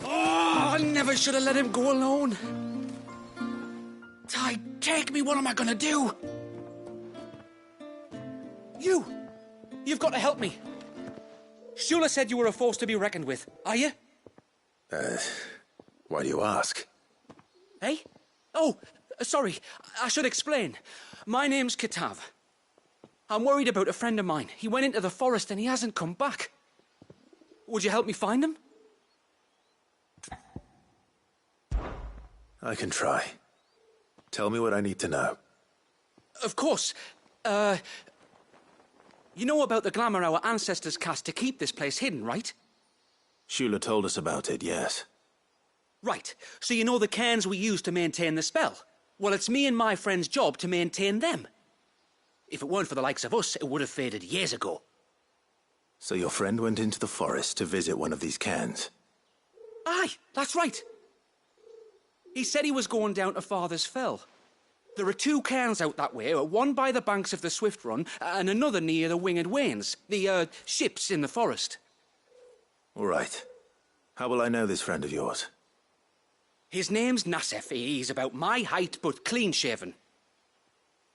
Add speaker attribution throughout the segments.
Speaker 1: I never should have let him go alone. Ty, take me, what am I gonna do? You've got to help me. Shula said you were a force to be reckoned with. Are you?
Speaker 2: Why do you ask?
Speaker 1: Hey? Oh, sorry. I should explain. My name's Kitav. I'm worried about a friend of mine. He went into the forest and he hasn't come back. Would you help me find him?
Speaker 2: I can try. Tell me what I need to know.
Speaker 1: Of course. You know about the glamour our ancestors cast to keep this place hidden, right?
Speaker 2: Shula told us about it, yes.
Speaker 1: Right. So you know the cairns we use to maintain the spell? Well, it's me and my friend's job to maintain them. If it weren't for the likes of us, it would have faded years ago.
Speaker 2: So your friend went into the forest to visit one of these cairns?
Speaker 1: Aye, that's right. He said he was going down to Father's Fell. There are 2 cairns out that way, one by the banks of the Swift Run, and another near the Winged Wains, the, ships in the forest.
Speaker 2: All right. How will I know this friend of yours?
Speaker 1: His name's Nassef. He's about my height, but clean-shaven.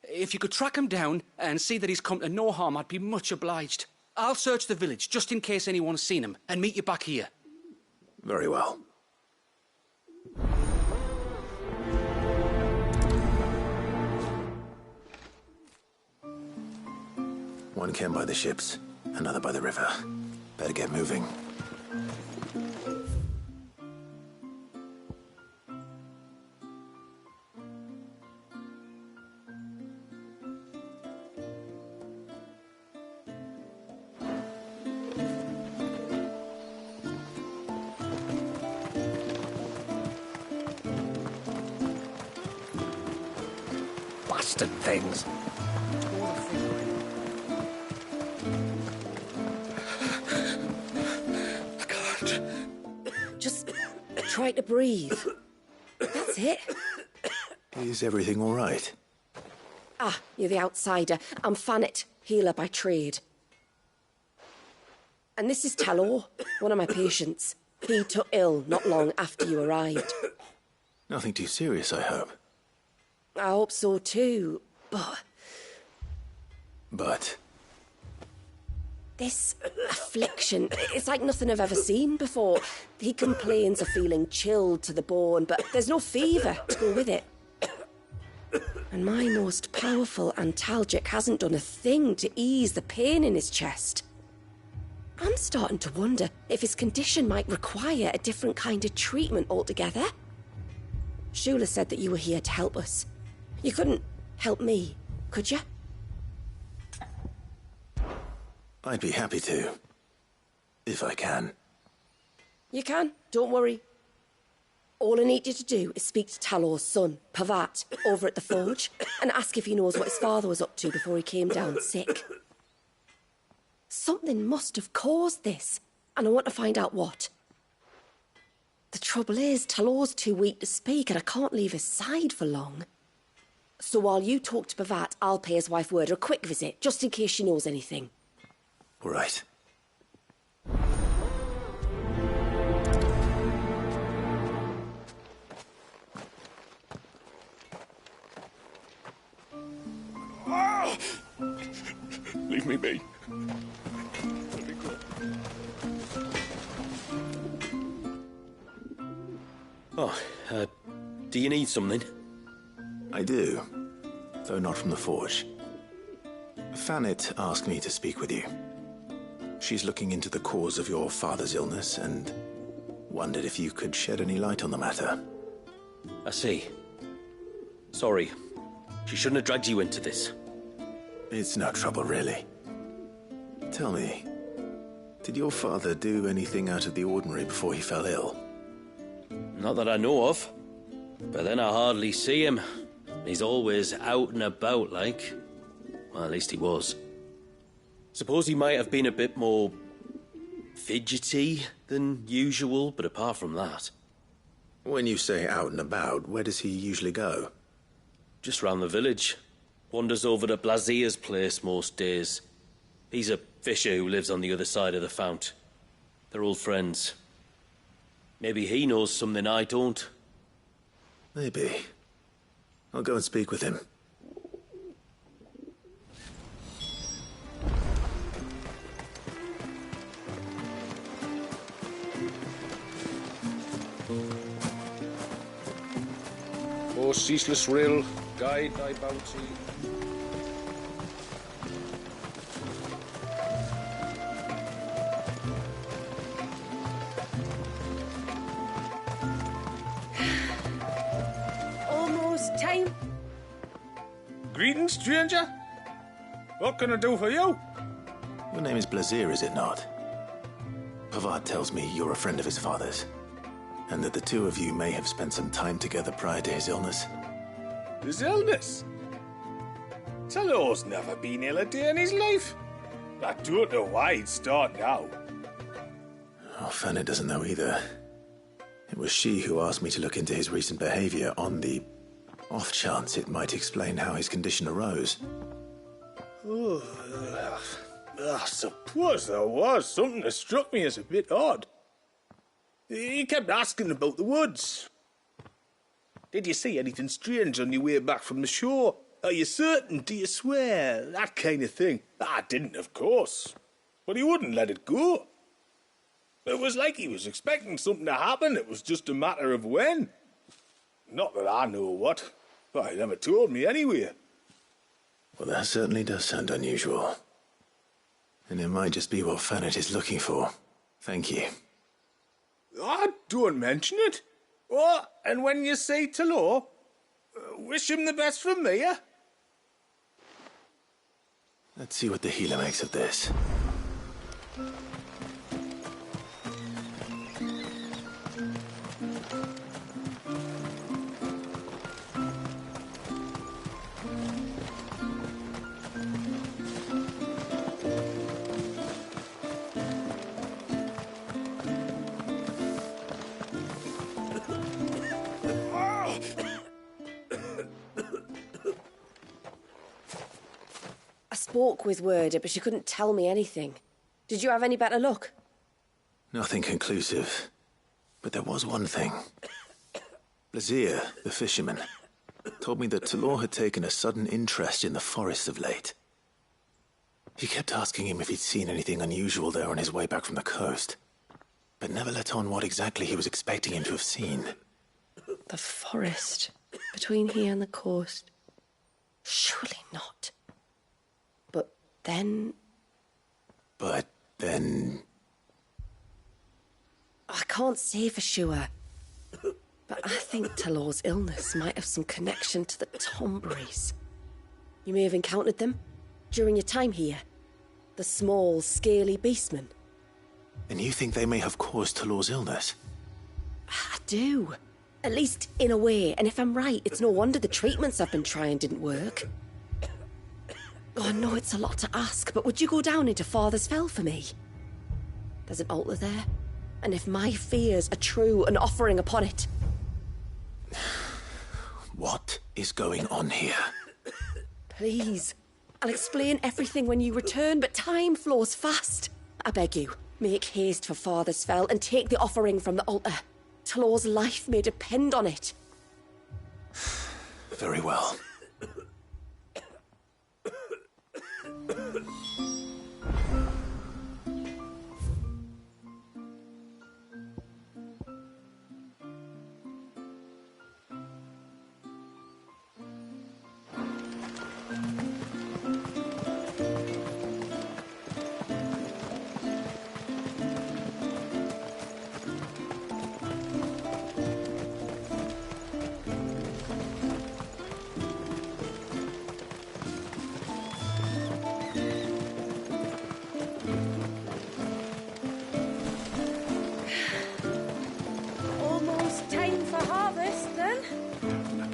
Speaker 1: If you could track him down and see that he's come to no harm, I'd be much obliged. I'll search the village, just in case anyone's seen him, and meet you back here.
Speaker 2: Very well. One cairn by the ships, another by the river. Better get moving.
Speaker 1: Bastard things.
Speaker 3: Try to breathe. That's it.
Speaker 2: Is everything all right?
Speaker 3: Ah, you're the outsider. I'm Fanit, healer by trade. And this is Talor, one of my patients. He took ill not long after you arrived.
Speaker 2: Nothing too serious, I hope.
Speaker 3: I hope so too, but...
Speaker 2: But?
Speaker 3: This affliction, it's like nothing I've ever seen before. He complains of feeling chilled to the bone, but there's no fever to go with it. And my most powerful antalgic hasn't done a thing to ease the pain in his chest. I'm starting to wonder if his condition might require a different kind of treatment altogether. Shula said that you were here to help us. You couldn't help me, could you?
Speaker 2: I'd be happy to. If I can.
Speaker 3: You can, don't worry. All I need you to do is speak to Talor's son, Pavat, over at the forge, and ask if he knows what his father was up to before he came down sick. Something must have caused this, and I want to find out what. The trouble is, Talor's too weak to speak, and I can't leave his side for long. So while you talk to Pavat, I'll pay his wife word a quick visit, just in case she knows anything.
Speaker 2: All right.
Speaker 4: Leave me be. Oh, do you need something?
Speaker 2: I do, though not from the forge. Fanit asked me to speak with you. She's looking into the cause of your father's illness and wondered if you could shed any light on the matter.
Speaker 4: I see. Sorry. She shouldn't have dragged you into this.
Speaker 2: It's no trouble, really. Tell me, did your father do anything out of the ordinary before he fell ill?
Speaker 4: Not that I know of. But then I hardly see him. He's always out and about, like. Well, at least he was. Suppose he might have been a bit more fidgety than usual, but apart from that...
Speaker 2: When you say out and about, where does he usually go?
Speaker 4: Just round the village. Wanders over to Blazier's place most days. He's a fisher who lives on the other side of the fount. They're old friends. Maybe he knows something I don't.
Speaker 2: Maybe. I'll go and speak with him.
Speaker 5: O ceaseless rill, guide thy bounty.
Speaker 3: Almost time.
Speaker 5: Greetings, stranger. What can I do for you?
Speaker 2: Your name is Blazier, is it not? Pavad tells me you're a friend of his father's, and that the two of you may have spent some time together prior to his illness.
Speaker 5: His illness? Talor's never been ill a day in his life. I don't know why he'd start now.
Speaker 2: Oh, Fanny doesn't know either. It was she who asked me to look into his recent behavior on the off chance it might explain how his condition arose.
Speaker 5: Oh, I suppose there was something that struck me as a bit odd. He kept asking about the woods. Did you see anything strange on your way back from the shore? Are you certain? Do you swear? That kind of thing. I didn't, of course. But he wouldn't let it go. It was like he was expecting something to happen. It was just a matter of when. Not that I know what. But he never told me anyway.
Speaker 2: Well, that certainly does sound unusual. And it might just be what Fanet is looking for. Thank you.
Speaker 5: Don't mention it. Oh, and when you say Talor, wish him the best from me, eh?
Speaker 2: Let's see what the healer makes of this.
Speaker 3: I spoke with Werder, but she couldn't tell me anything. Did you have any better luck?
Speaker 2: Nothing conclusive. But there was one thing. Blazier, the fisherman, told me that Talor had taken a sudden interest in the forest of late. He kept asking him if he'd seen anything unusual there on his way back from the coast, but never let on what exactly he was expecting him to have seen.
Speaker 3: The forest between here and the coast. Surely not. But then... I can't say for sure. But I think Talor's illness might have some connection to the Tomberries. You may have encountered them during your time here. The small, scaly beastmen.
Speaker 2: And you think they may have caused Talor's illness?
Speaker 3: I do. At least in a way. And if I'm right, it's no wonder the treatments I've been trying didn't work. Oh, I know it's a lot to ask, but would you go down into Father's Fell for me? There's an altar there, and if my fears are true, an offering upon it.
Speaker 2: What is going on here?
Speaker 3: Please. I'll explain everything when you return, but time flows fast. I beg you, make haste for Father's Fell and take the offering from the altar. Talor's life may depend on it.
Speaker 2: Very well.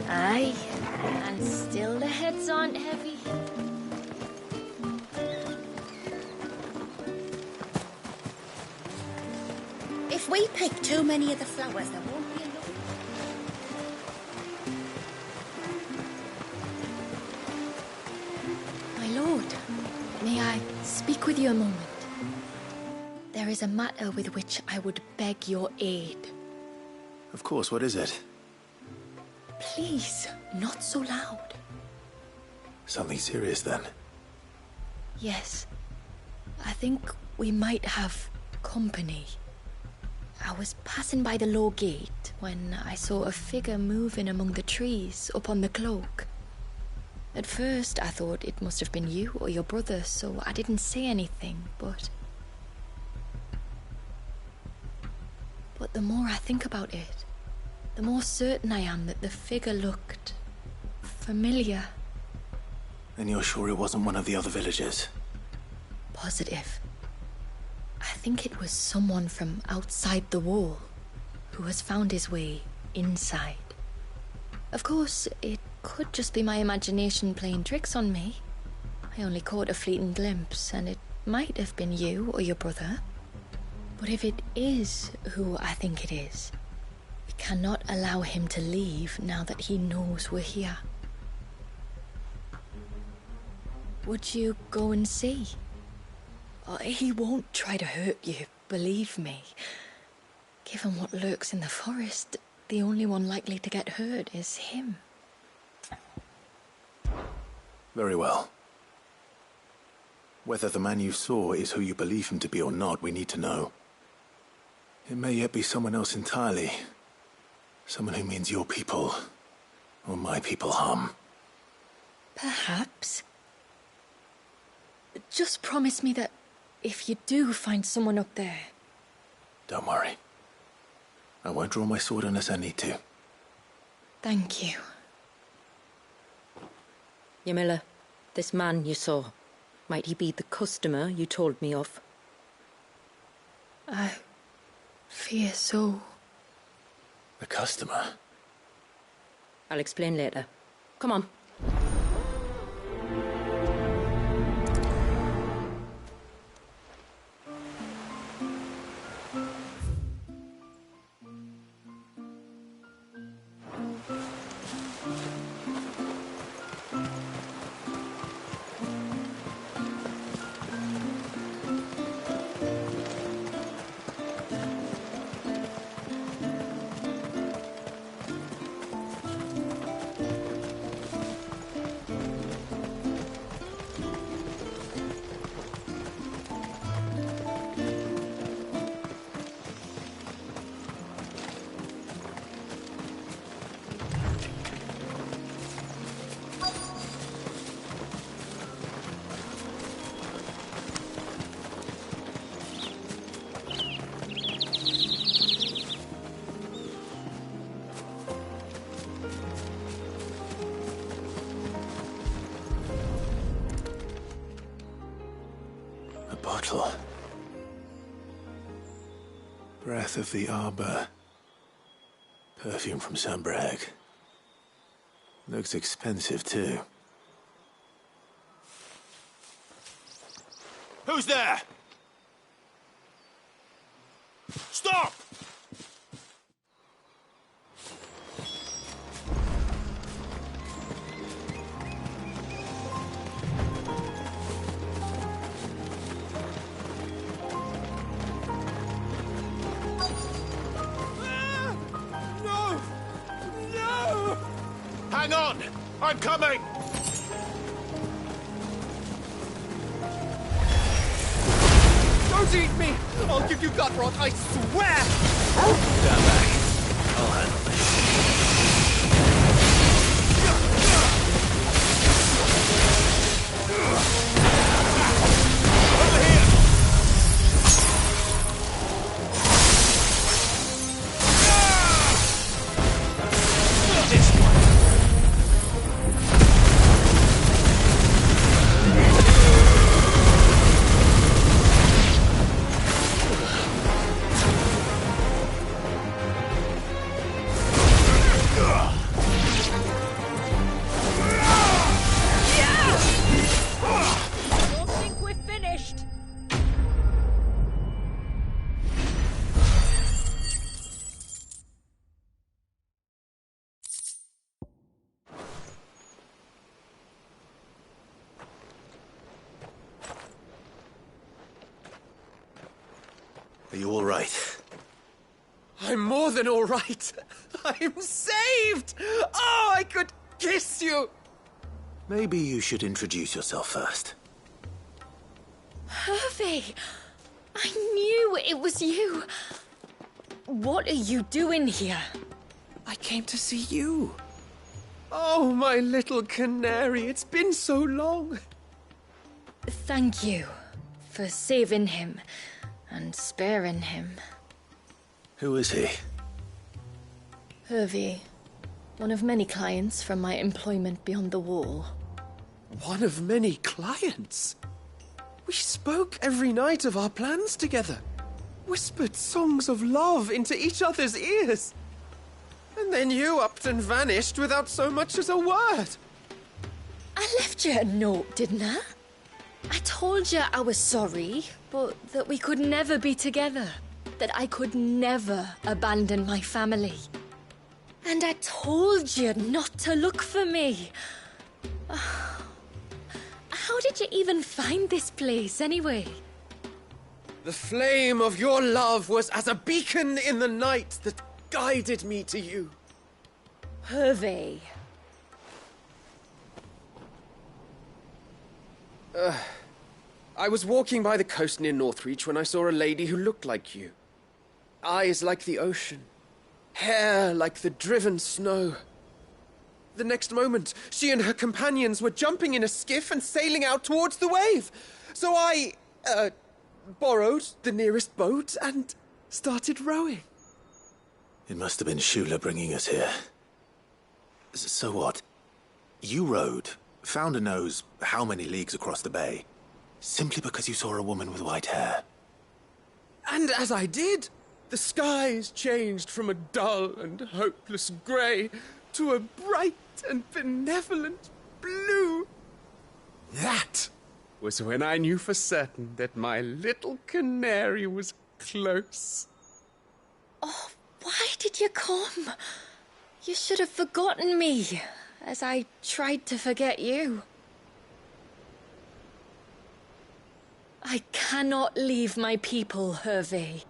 Speaker 6: Aye, and still the heads aren't heavy.
Speaker 7: If we pick too many of the flowers, there won't be enough.
Speaker 6: speak with you a moment? There is a matter with which I would beg your aid.
Speaker 2: Of course, what is it?
Speaker 6: Please, not so loud.
Speaker 2: Something serious, then?
Speaker 6: Yes. I think we might have company. I was passing by the low gate when I saw a figure moving among the trees up on the cloak. At first, I thought it must have been you or your brother, so I didn't say anything, but the more I think about it, the more certain I am that the figure looked familiar.
Speaker 2: And you're sure it wasn't one of the other villagers?
Speaker 6: Positive. I think it was someone from outside the wall who has found his way inside. Of course, it could just be my imagination playing tricks on me. I only caught a fleeting glimpse, and it might have been you or your brother. But if it is who I think it is, we cannot allow him to leave now that he knows we're here. Would you go and see? He won't try to hurt you, believe me. Given what lurks in the forest, the only one likely to get hurt is him.
Speaker 2: Very well. Whether the man you saw is who you believe him to be or not, we need to know. It may yet be someone else entirely. Someone who means your people, or my people, harm.
Speaker 6: Perhaps. Just promise me that if you do find someone up there...
Speaker 2: Don't worry. I won't draw my sword unless I need to.
Speaker 6: Thank you.
Speaker 3: Yamila, this man you saw, might he be the customer you told me of?
Speaker 6: I fear so.
Speaker 2: The customer?
Speaker 3: I'll explain later. Come on.
Speaker 2: Bottle. Breath of the arbor. Perfume from Sambrag. Looks expensive, too.
Speaker 8: Who's there? Stop! Hang on! I'm coming!
Speaker 1: Don't eat me! I'll give you gut rot, I swear!
Speaker 4: Stand back. I'll handle this.
Speaker 8: Over here!
Speaker 4: This one.
Speaker 2: Are you all right?
Speaker 9: I'm more than all right. I'm saved! Oh, I could kiss you!
Speaker 2: Maybe you should introduce yourself first.
Speaker 6: Hervey! I knew it was you. What are you doing here?
Speaker 9: I came to see you. Oh, my little canary, it's been so long.
Speaker 6: Thank you for saving him and sparing him.
Speaker 2: Who is he?
Speaker 6: Hervey, one of many clients from my employment beyond the wall.
Speaker 9: One of many clients? We spoke every night of our plans together. Whispered songs of love into each other's ears. And then you upped and vanished without so much as a word.
Speaker 6: I left you a note, didn't I? I told you I was sorry, but that we could never be together. That I could never abandon my family. And I told you not to look for me. How did you even find this place, anyway?
Speaker 9: The flame of your love was as a beacon in the night that guided me to you.
Speaker 6: Hervey.
Speaker 9: I was walking by the coast near Northreach when I saw a lady who looked like you. Eyes like the ocean. Hair like the driven snow. The next moment, she and her companions were jumping in a skiff and sailing out towards the wave. So I, borrowed the nearest boat and started rowing.
Speaker 2: It must have been Shula bringing us here. So what? You rowed, found a nose how many leagues across the bay, simply because you saw a woman with white hair.
Speaker 9: And as I did, the skies changed from a dull and hopeless grey to a bright and benevolent blue. That was when I knew for certain that my little canary was close.
Speaker 6: Oh, why did you come? You should have forgotten me, as I tried to forget you. I cannot leave my people, Hervey.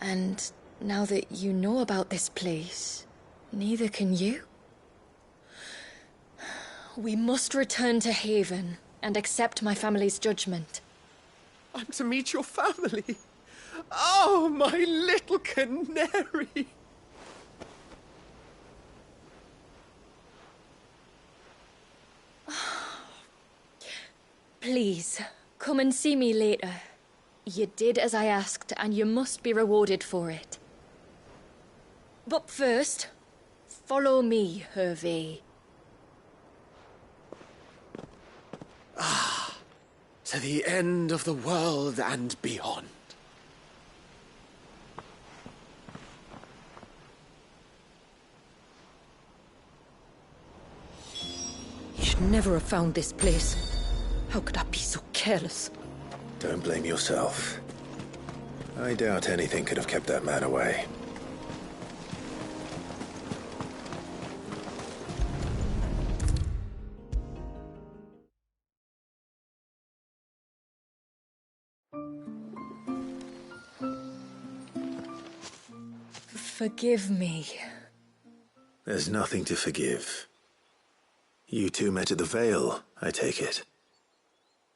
Speaker 6: And now that you know about this place, neither can you. We must return to Haven and accept my family's judgment.
Speaker 9: I'm to meet your family. Oh, my little canary.
Speaker 6: Please, come and see me later. You did as I asked, and you must be rewarded for it. But first, follow me, Hervey.
Speaker 9: To the end of the world and beyond.
Speaker 3: You should never have found this place. How could I be so careless?
Speaker 2: Don't blame yourself. I doubt anything could have kept that man away.
Speaker 6: Forgive me.
Speaker 2: There's nothing to forgive. You two met at the Vale, I take it.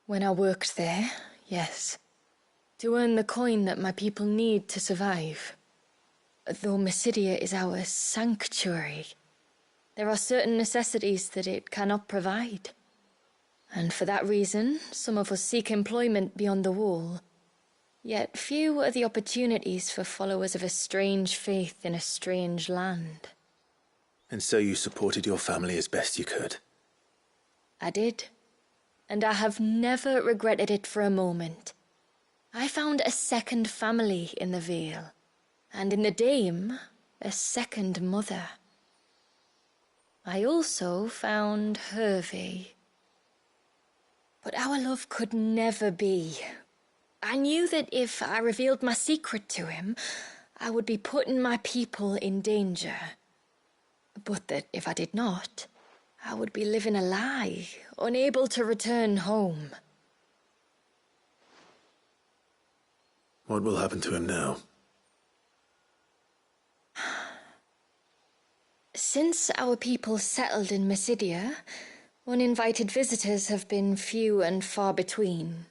Speaker 6: When I worked there, yes. To earn the coin that my people need to survive. Though Mysidia is our sanctuary, there are certain necessities that it cannot provide. And for that reason, some of us seek employment beyond the wall. Yet few are the opportunities for followers of a strange faith in a strange land.
Speaker 2: And so you supported your family as best you could?
Speaker 6: I did. And I have never regretted it for a moment. I found a second family in the Vale, and in the Dame, a second mother. I also found Hervey. But our love could never be. I knew that if I revealed my secret to him, I would be putting my people in danger. But that if I did not, I would be living a lie, unable to return home.
Speaker 2: What will happen to him now?
Speaker 6: Since our people settled in Mysidia, uninvited visitors have been few and far between,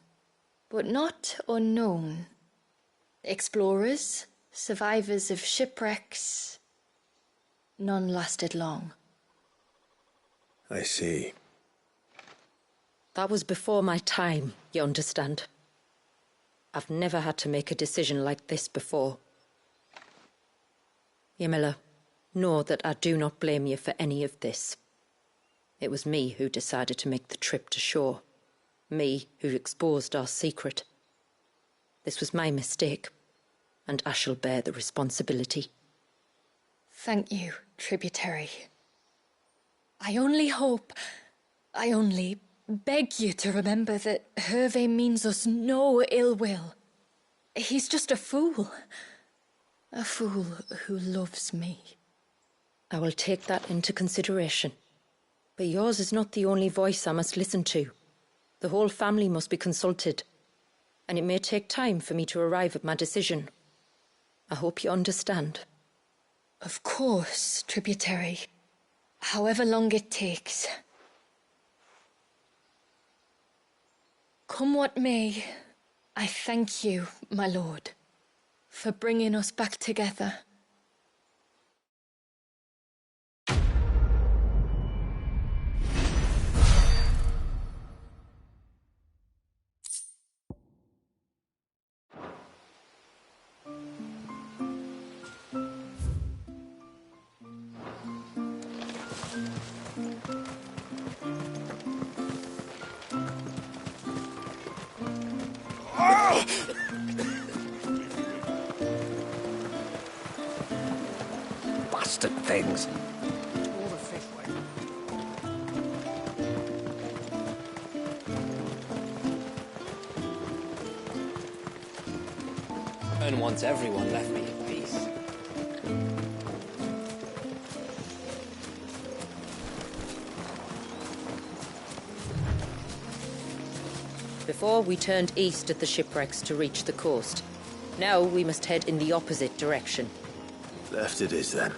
Speaker 6: but not unknown. Explorers, survivors of shipwrecks, none lasted long.
Speaker 2: I see.
Speaker 10: That was before my time, you understand? I've never had to make a decision like this before. Yamila, know that I do not blame you for any of this. It was me who decided to make the trip to shore. Me who exposed our secret. This was my mistake, and I shall bear the responsibility.
Speaker 6: Thank you, tributary. I only beg you to remember that Hervé means us no ill will. He's just a fool. A fool who loves me.
Speaker 10: I will take that into consideration. But yours is not the only voice I must listen to. The whole family must be consulted, and it may take time for me to arrive at my decision. I hope you understand.
Speaker 6: Of course, tributary. However long it takes. Come what may, I thank you, my lord, for bringing us back together.
Speaker 1: Bastard things.
Speaker 4: And once everyone left me in peace.
Speaker 10: Before we turned east at the shipwrecks to reach the coast. Now we must head in the opposite direction.
Speaker 2: Left it is then.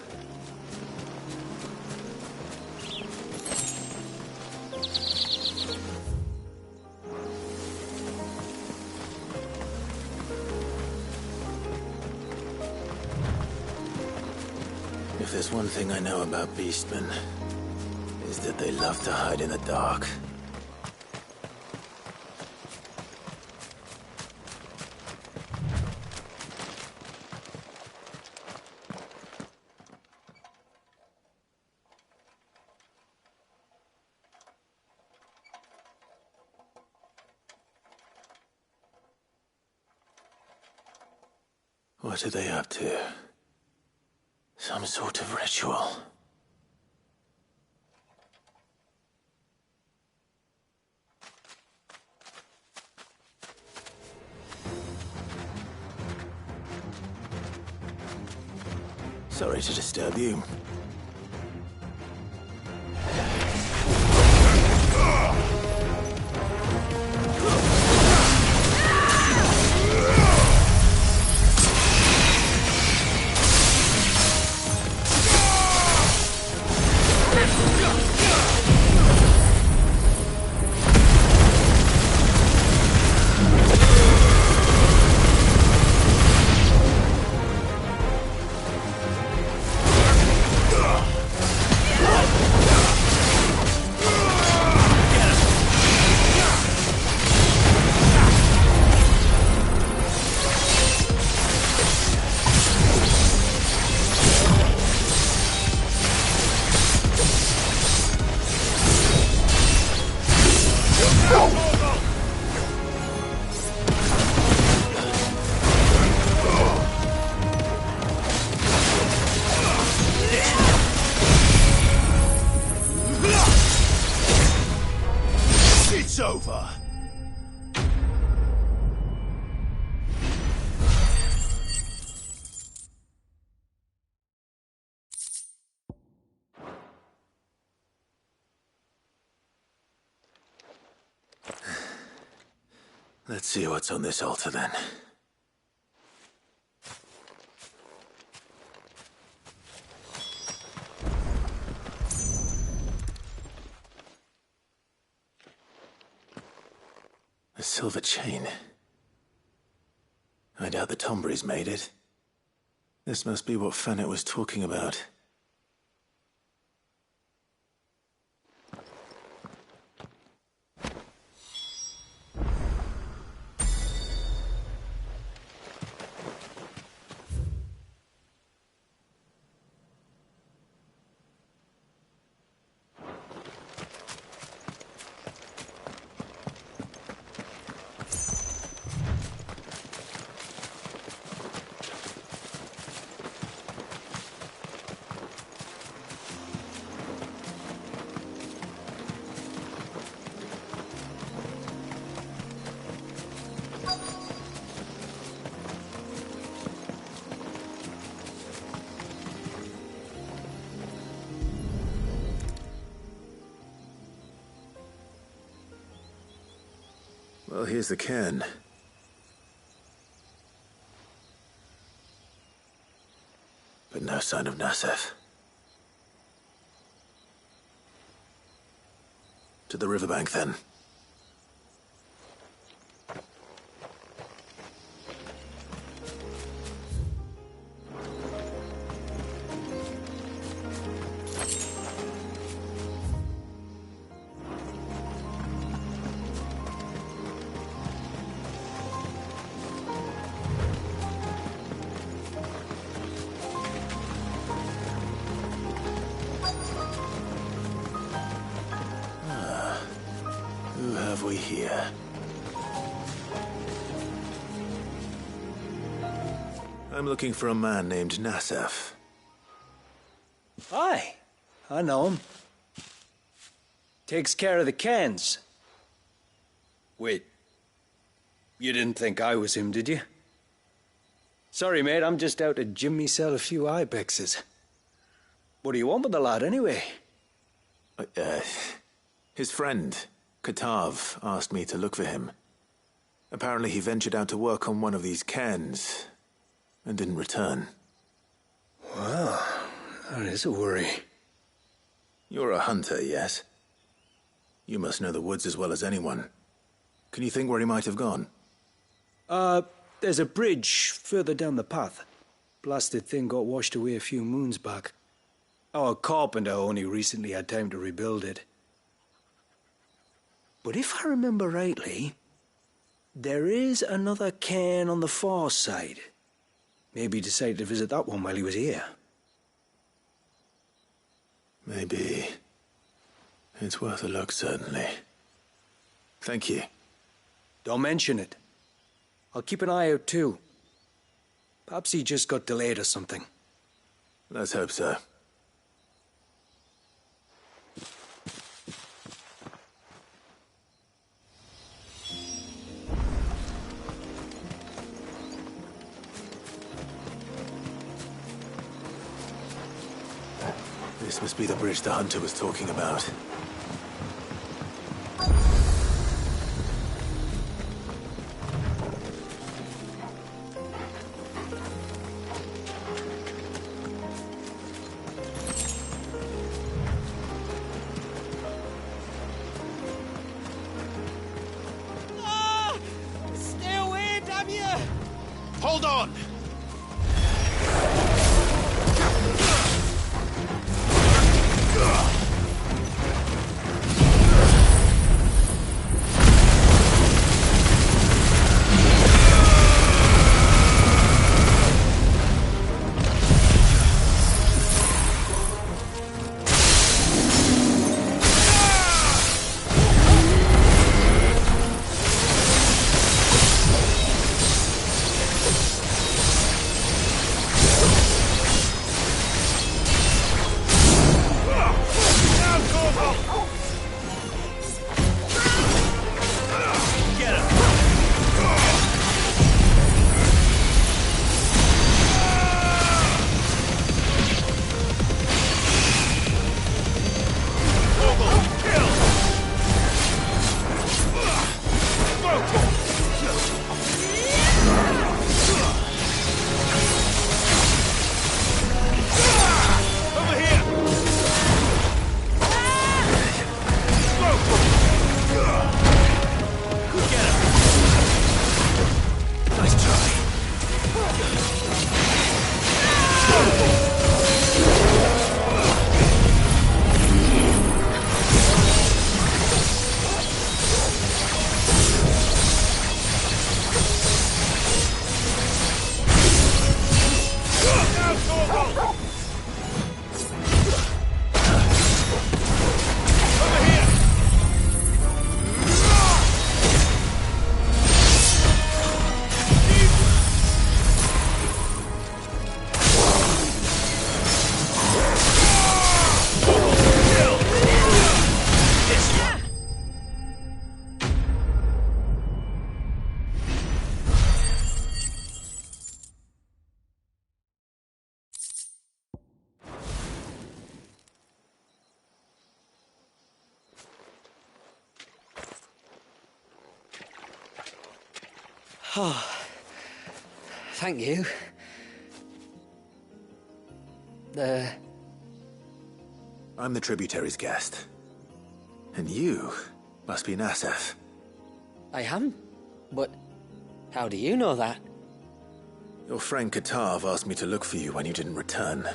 Speaker 2: If there's one thing I know about beastmen, is that they love to hide in the dark. What are they up to? Some sort of ritual. Sorry to disturb you.
Speaker 8: It's over.
Speaker 2: Let's see what's on this altar then. A silver chain. I doubt the Tombreys made it. This must be what Fannet was talking about. Well, here's the cairn. But no sign of Nassef. To the riverbank, then. Here. I'm looking for a man named Nassef.
Speaker 11: Aye, I know him. Takes care of the cans. Wait, you didn't think I was him, did you? Sorry, mate, I'm just out to gym myself a few ibexes. What do you want with the lad, anyway?
Speaker 2: His friend, Katav, asked me to look for him. Apparently he ventured out to work on one of these cairns and didn't return.
Speaker 11: Well, that is a worry.
Speaker 2: You're a hunter, yes? You must know the woods as well as anyone. Can you think where he might have gone?
Speaker 11: There's a bridge further down the path. Blasted thing got washed away a few moons back. Our carpenter only recently had time to rebuild it. But if I remember rightly, there is another cairn on the far side. Maybe he decided to visit that one while he was here.
Speaker 2: Maybe. It's worth a look, certainly. Thank you.
Speaker 11: Don't mention it. I'll keep an eye out too. Perhaps he just got delayed or something.
Speaker 2: Let's hope so. This must be the bridge the hunter was talking about.
Speaker 11: Stay away, damn you!
Speaker 8: Hold on!
Speaker 1: Oh, thank you.
Speaker 2: I'm the tributary's guest. And you must be Nassef.
Speaker 1: I am? But how do you know that?
Speaker 2: Your friend Katav asked me to look for you when you didn't return.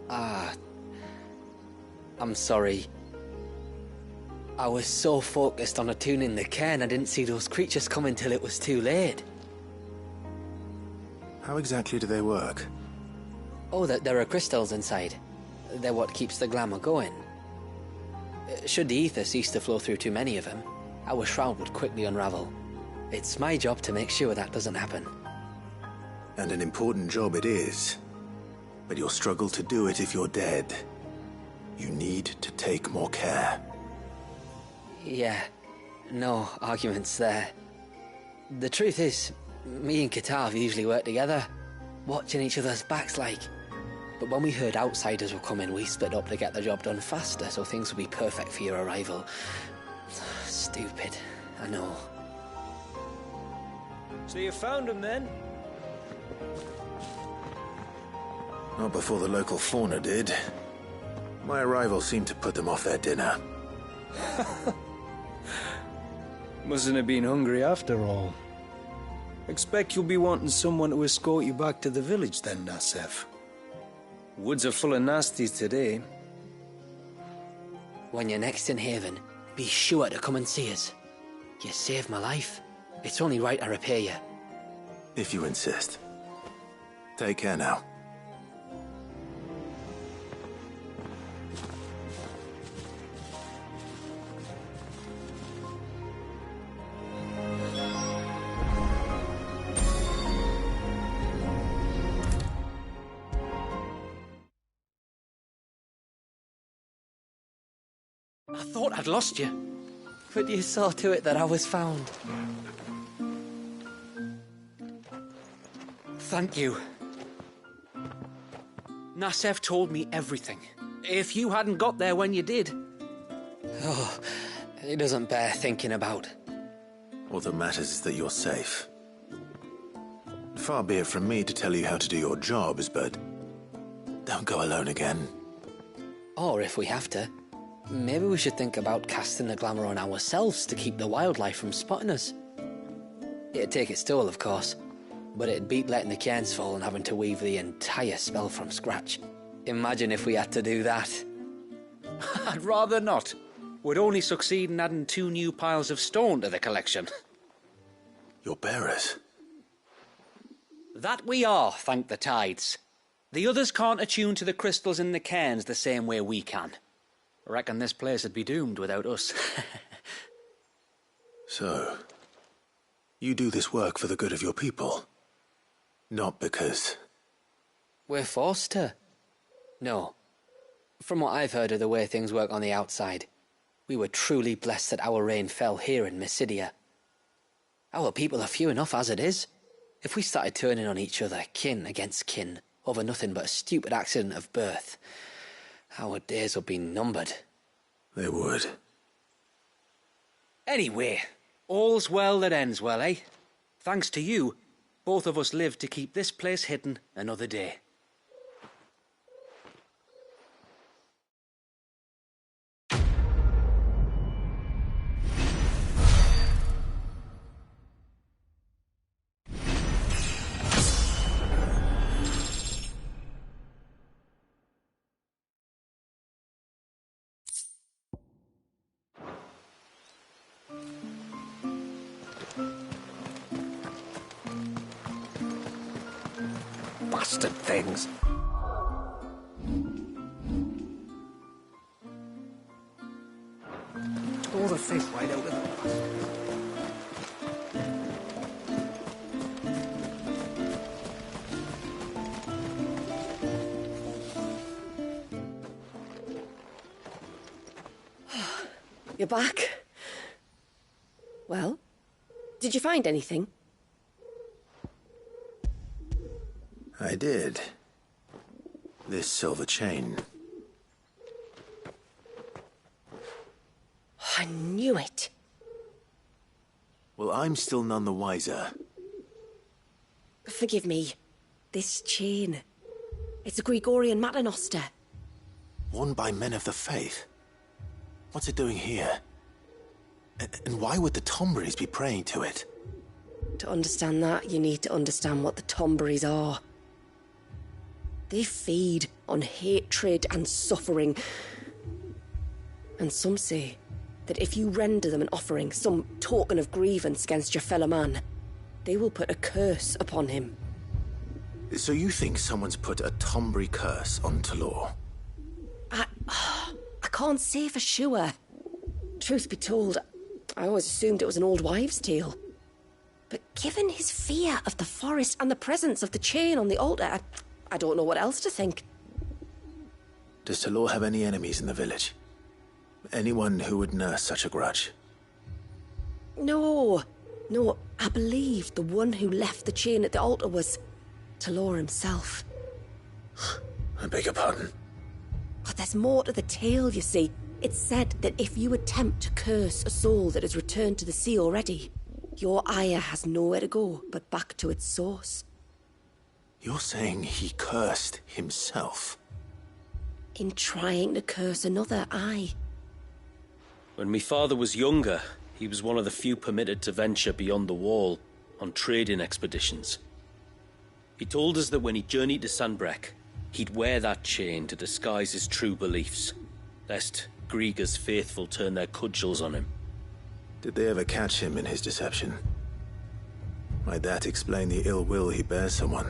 Speaker 1: I'm sorry. I was so focused on attuning the cairn I didn't see those creatures coming till it was too late.
Speaker 2: How exactly do they work?
Speaker 1: Oh, there are crystals inside. They're what keeps the glamour going. Should the ether cease to flow through too many of them, our shroud would quickly unravel. It's my job to make sure that doesn't happen.
Speaker 2: And an important job it is. But you'll struggle to do it if you're dead. You need to take more care.
Speaker 1: Yeah, no arguments there. The truth is, me and Katav usually work together, watching each other's backs like. But when we heard outsiders were coming, we split up to get the job done faster, so things would be perfect for your arrival. Stupid, I know.
Speaker 11: So you found him then?
Speaker 2: Not before the local fauna did. My arrival seemed to put them off their dinner.
Speaker 11: Mustn't have been hungry after all. Expect you'll be wanting someone to escort you back to the village then, Nassef. Woods are full of nasties today.
Speaker 1: When you're next in Haven, be sure to come and see us. You saved my life. It's only right I repay you.
Speaker 2: If you insist. Take care now.
Speaker 1: I thought I'd lost you, but you saw to it that I was found. Thank you. Nassef told me everything. If you hadn't got there when you did... Oh, it doesn't bear thinking about.
Speaker 2: All that matters is that you're safe. Far be it from me to tell you how to do your jobs, but don't go alone again.
Speaker 1: Or if we have to, maybe we should think about casting the glamour on ourselves to keep the wildlife from spotting us. It'd take its toll, of course, but it'd beat letting the cairns fall and having to weave the entire spell from scratch. Imagine if we had to do that.
Speaker 12: I'd rather not. Would only succeed in adding 2 new piles of stone to the collection.
Speaker 2: Your bearers?
Speaker 12: That we are, thank the tides. The others can't attune to the crystals in the cairns the same way we can. Reckon this place would be doomed without us.
Speaker 2: So, you do this work for the good of your people? Not because...
Speaker 1: We're forced to. No. From what I've heard of the way things work on the outside, we were truly blessed that our rain fell here in Mysidia. Our people are few enough as it is. If we started turning on each other, kin against kin, over nothing but a stupid accident of birth, our days would be numbered.
Speaker 2: They would.
Speaker 12: Anyway, all's well that ends well, eh? Thanks to you, both of us lived to keep this place hidden another day.
Speaker 5: Bastard things. All the fish right out of the bus.
Speaker 3: You're back. Well, did you find anything?
Speaker 2: I did. This silver chain.
Speaker 3: I knew it.
Speaker 2: Well, I'm still none the wiser.
Speaker 3: Forgive me. This chain. It's a Gregorian Maternoster.
Speaker 2: Worn by men of the faith. What's it doing here? And why would the Tomberries be praying to it?
Speaker 3: To understand that, you need to understand what the Tomberries are. They feed on hatred and suffering. And some say that if you render them an offering, some token of grievance against your fellow man, they will put a curse upon him.
Speaker 2: So you think someone's put a Tomberry curse on Talor?
Speaker 3: I can't say for sure. Truth be told, I always assumed it was an old wives' tale. But given his fear of the forest and the presence of the chain on the altar, I don't know what else to think.
Speaker 2: Does Talor have any enemies in the village? Anyone who would nurse such a grudge?
Speaker 3: No, I believe the one who left the chain at the altar was Talor himself.
Speaker 2: I beg your pardon?
Speaker 3: But there's more to the tale, you see. It's said that if you attempt to curse a soul that has returned to the sea already, your ire has nowhere to go but back to its source.
Speaker 2: You're saying he cursed himself?
Speaker 3: In trying to curse another, aye.
Speaker 4: When my father was younger, he was one of the few permitted to venture beyond the wall on trading expeditions. He told us that when he journeyed to Sanbreque, he'd wear that chain to disguise his true beliefs, lest Griega's faithful turn their cudgels on him.
Speaker 2: Did they ever catch him in his deception? Might that explain the ill will he bears someone?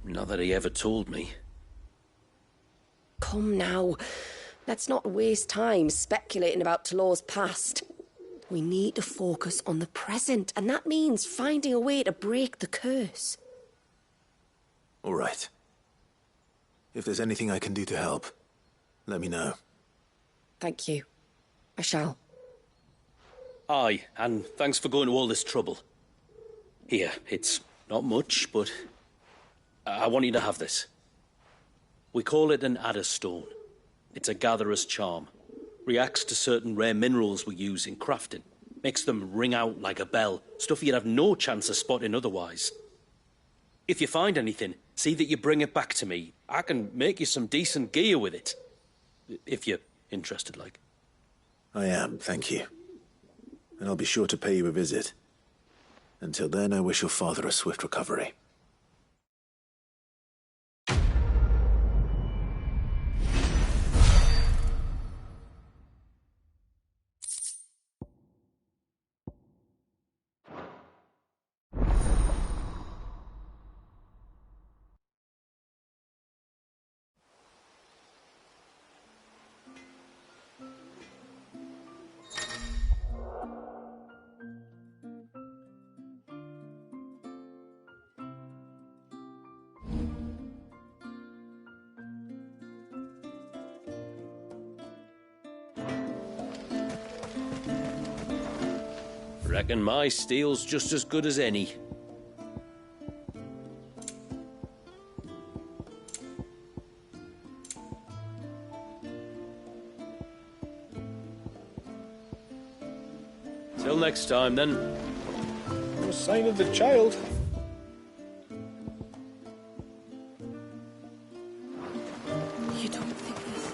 Speaker 4: Not that he ever told me.
Speaker 3: Come now. Let's not waste time speculating about Talor's past. We need to focus on the present, and that means finding a way to break the curse.
Speaker 2: All right. If there's anything I can do to help, let me know.
Speaker 3: Thank you. I shall.
Speaker 4: Aye, and thanks for going to all this trouble. Here, it's not much, but I want you to have this. We call it an adder stone. It's a gatherer's charm. Reacts to certain rare minerals we use in crafting. Makes them ring out like a bell, stuff you'd have no chance of spotting otherwise. If you find anything, see that you bring it back to me. I can make you some decent gear with it. If you're interested, like.
Speaker 2: I am, thank you. And I'll be sure to pay you a visit. Until then, I wish your father a swift recovery.
Speaker 4: Reckon my steel's just as good as any. Till next time, then.
Speaker 5: No sign of the child.
Speaker 3: You don't think this?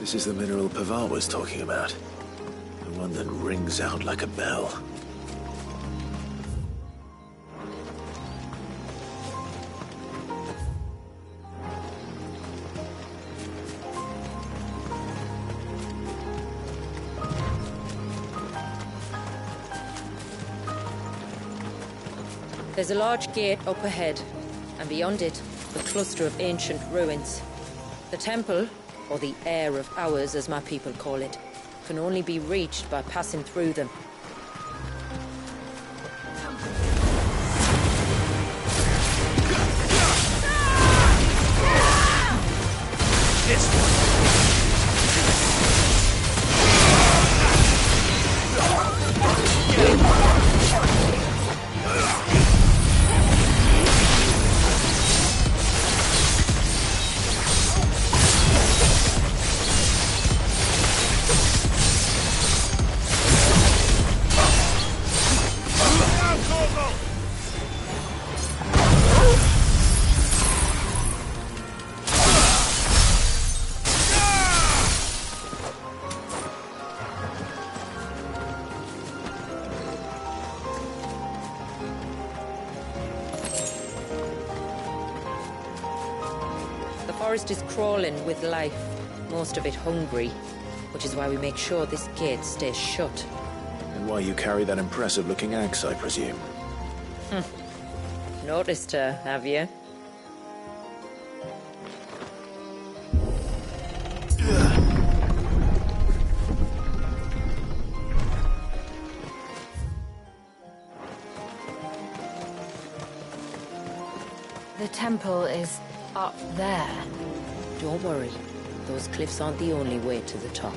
Speaker 2: This is the mineral Paval was talking about. The one that rings out like a bell.
Speaker 10: There's a large gate up ahead, and beyond it, a cluster of ancient ruins. The temple, or the Heir of Hours as my people call it, can only be reached by passing through them.
Speaker 8: This one.
Speaker 10: The forest is crawling with life, most of it hungry, which is why we make sure this gate stays shut.
Speaker 2: And why you carry that impressive-looking axe, I presume.
Speaker 10: Noticed her, have you?
Speaker 6: The temple is up there.
Speaker 10: Don't worry. Those cliffs aren't the only way to the top.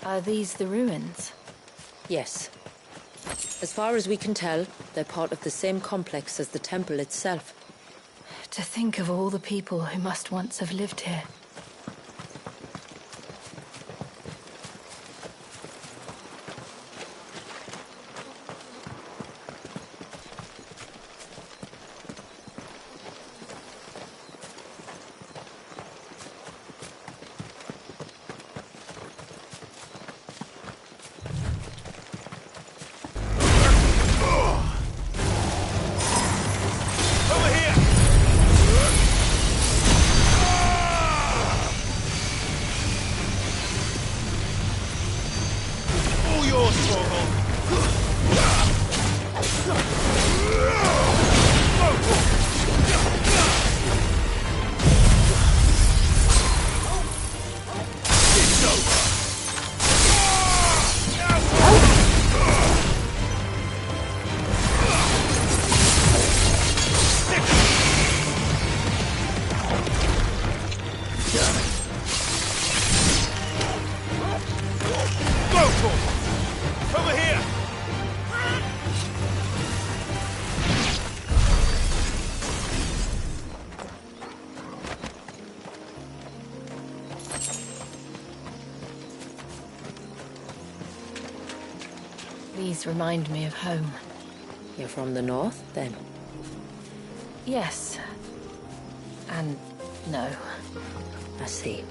Speaker 6: Are these the ruins?
Speaker 10: Yes. As far as we can tell, they're part of the same complex as the temple itself.
Speaker 6: To think of all the people who must once have lived here. These remind me of home.
Speaker 10: You're from the north, then?
Speaker 6: Yes. And no.
Speaker 10: I see.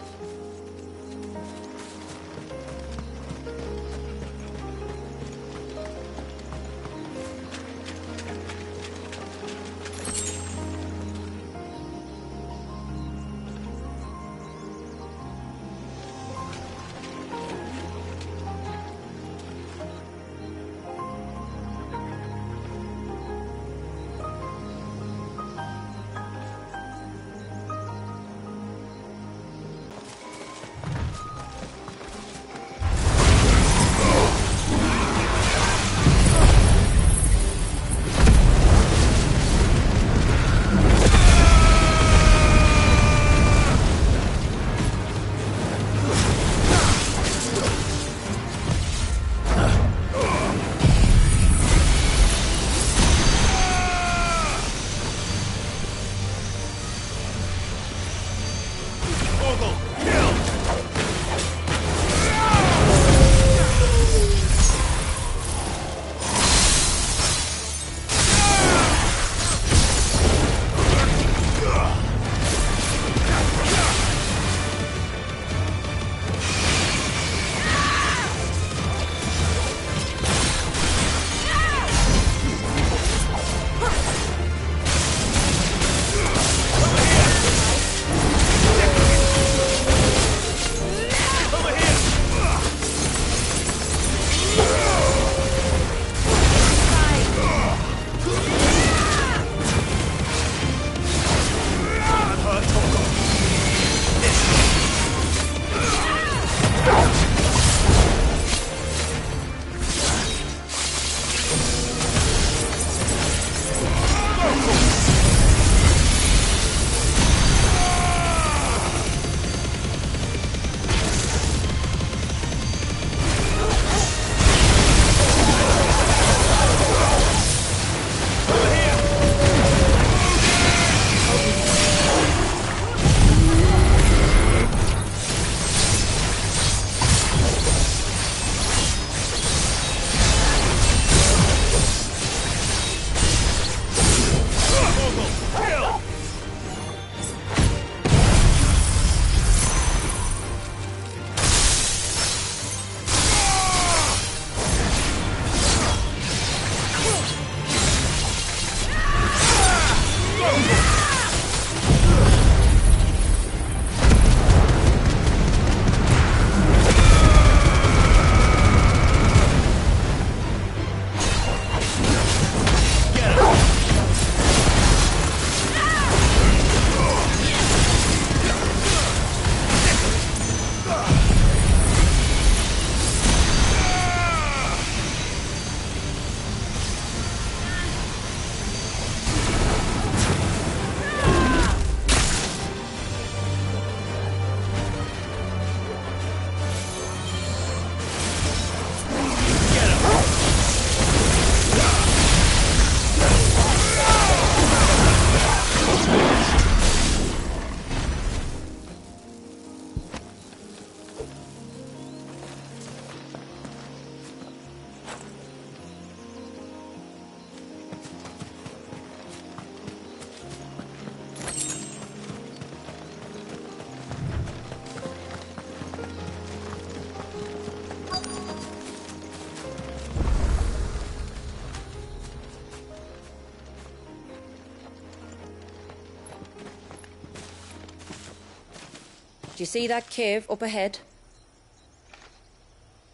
Speaker 10: Do you see that cave up ahead?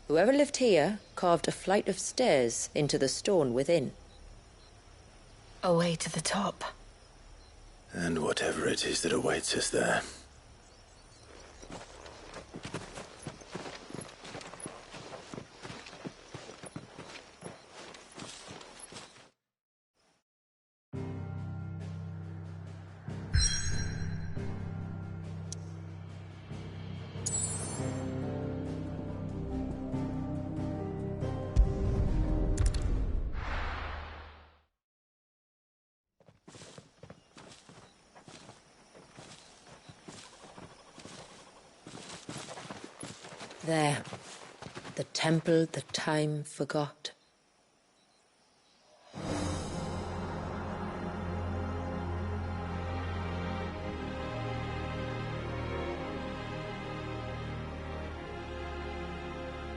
Speaker 10: Whoever lived here carved a flight of stairs into the stone within.
Speaker 6: A way to the top.
Speaker 2: And whatever it is that awaits us there.
Speaker 10: There. The temple that time forgot.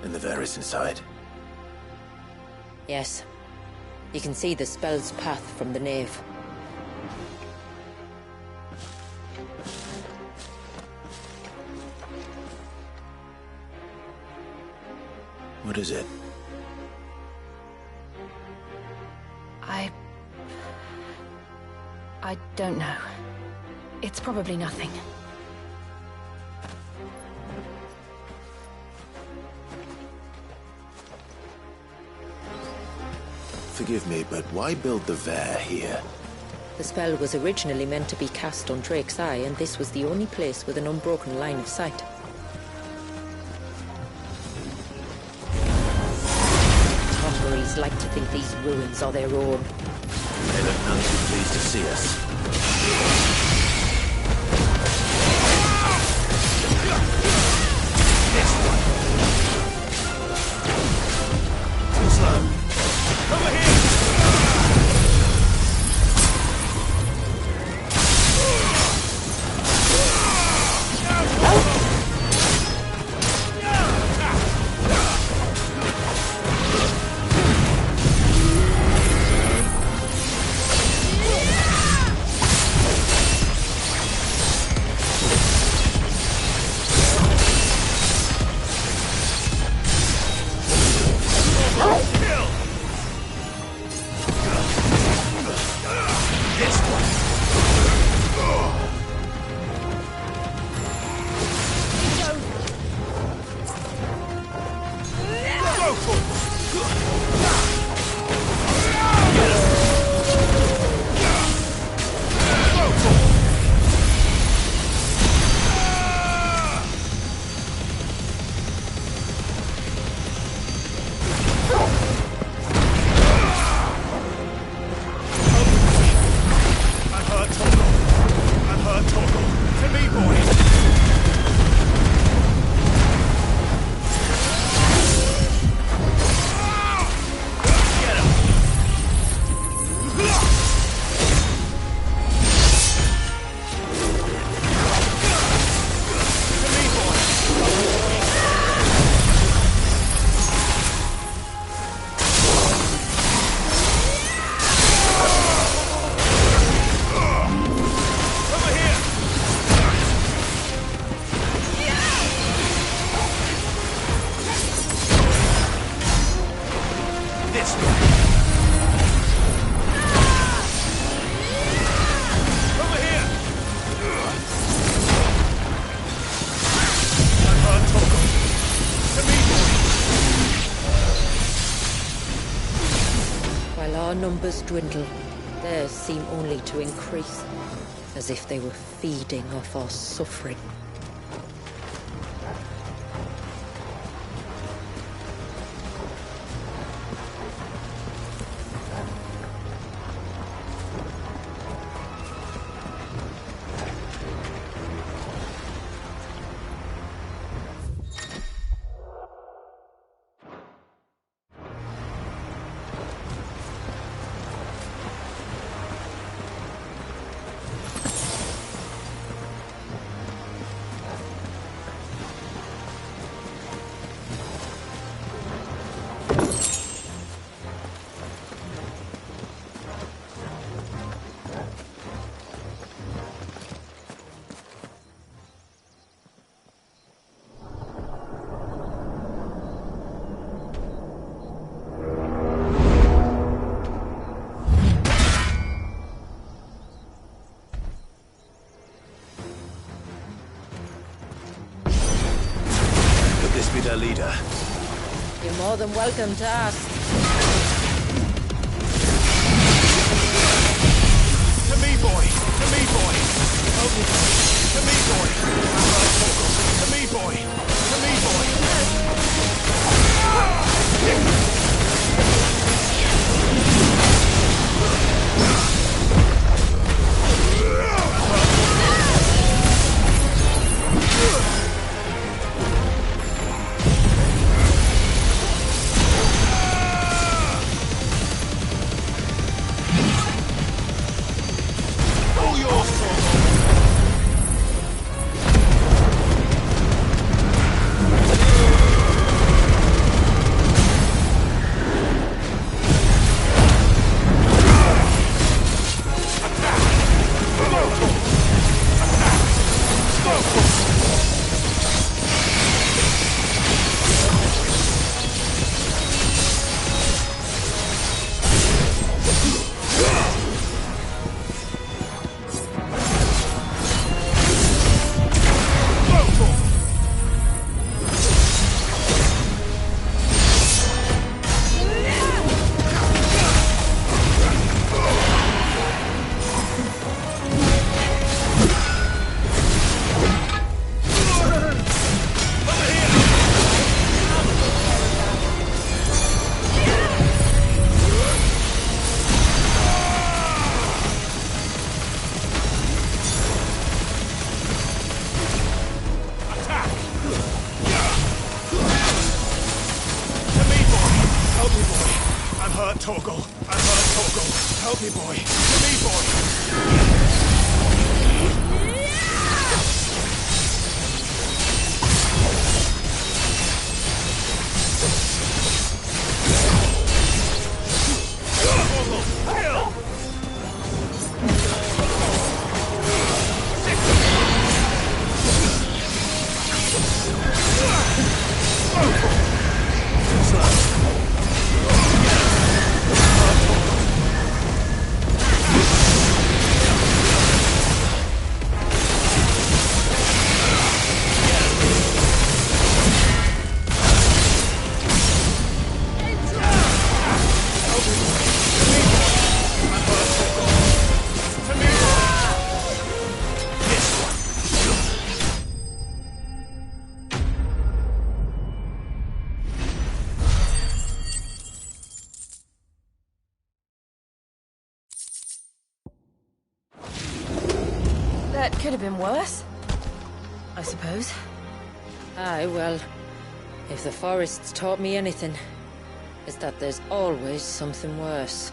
Speaker 2: And the Varys inside?
Speaker 10: Yes. You can see the spell's path from the nave.
Speaker 2: What is it?
Speaker 6: I don't know. It's probably nothing.
Speaker 2: Forgive me, but why build the Vare here?
Speaker 10: The spell was originally meant to be cast on Drake's Eye, and this was the only place with an unbroken line of sight. Tomberries like to think these ruins are their own.
Speaker 2: They look none too pleased to see us. This one. Too slow. Over here!
Speaker 10: Numbers dwindle, theirs seem only to increase, as if they were feeding off our suffering.
Speaker 2: to be their leader?
Speaker 10: You're more than welcome to ask.
Speaker 8: To me, boy! To me, boy! Help me, boy! To me, boy! To me, boy! To me, boy! All yours, Torgal! Torgal! I'm hurt, Torgal! Help me, boy! To me, boy!
Speaker 3: That could have been worse, I suppose.
Speaker 10: Aye, well, if the forest's taught me anything, it's that there's always something worse.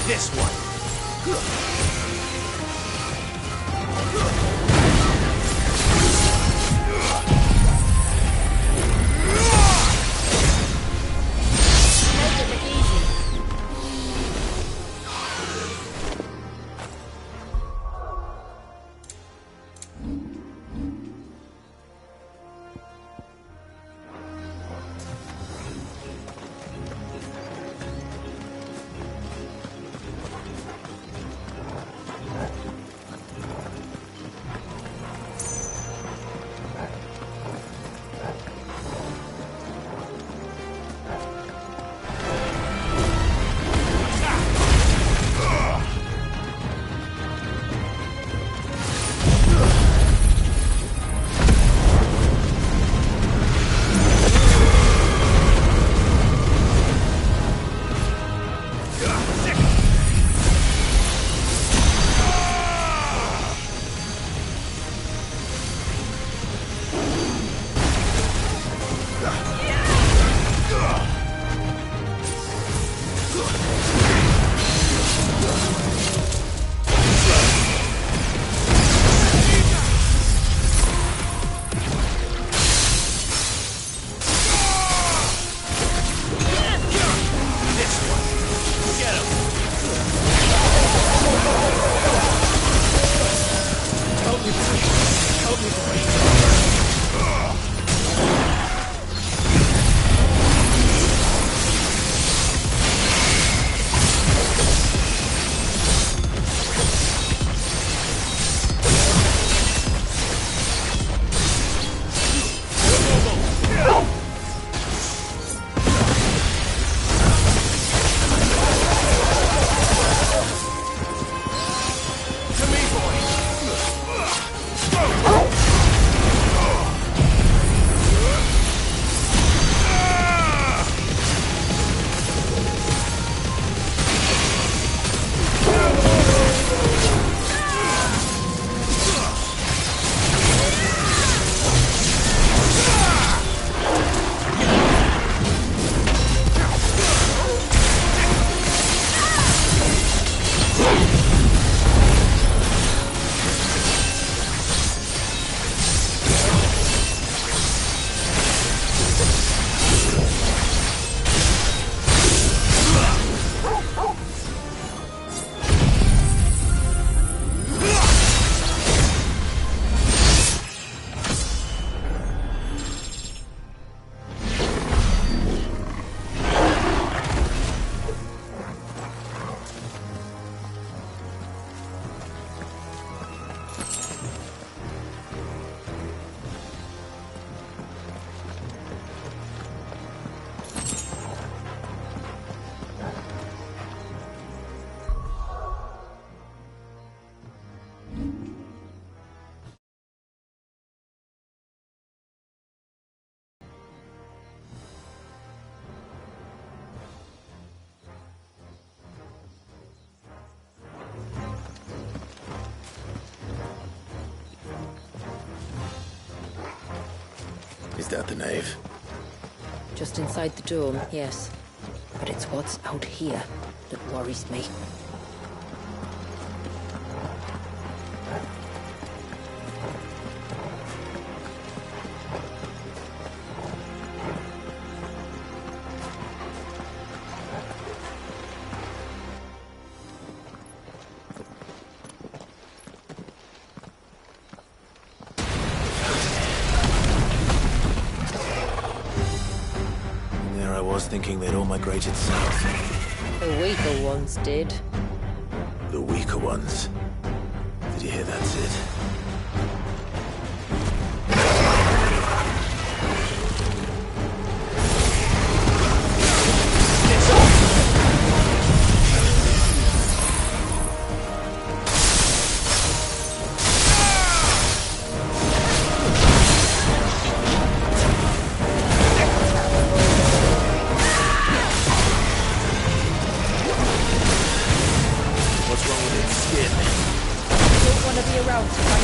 Speaker 8: This one.
Speaker 2: Is that the nave?
Speaker 10: Just inside the dome, yes. But it's what's out here that worries me.
Speaker 2: Thinking they'd all migrated south.
Speaker 10: The weaker ones did.
Speaker 2: The weaker ones? Did you hear that, Sid?
Speaker 3: Don't want to be around to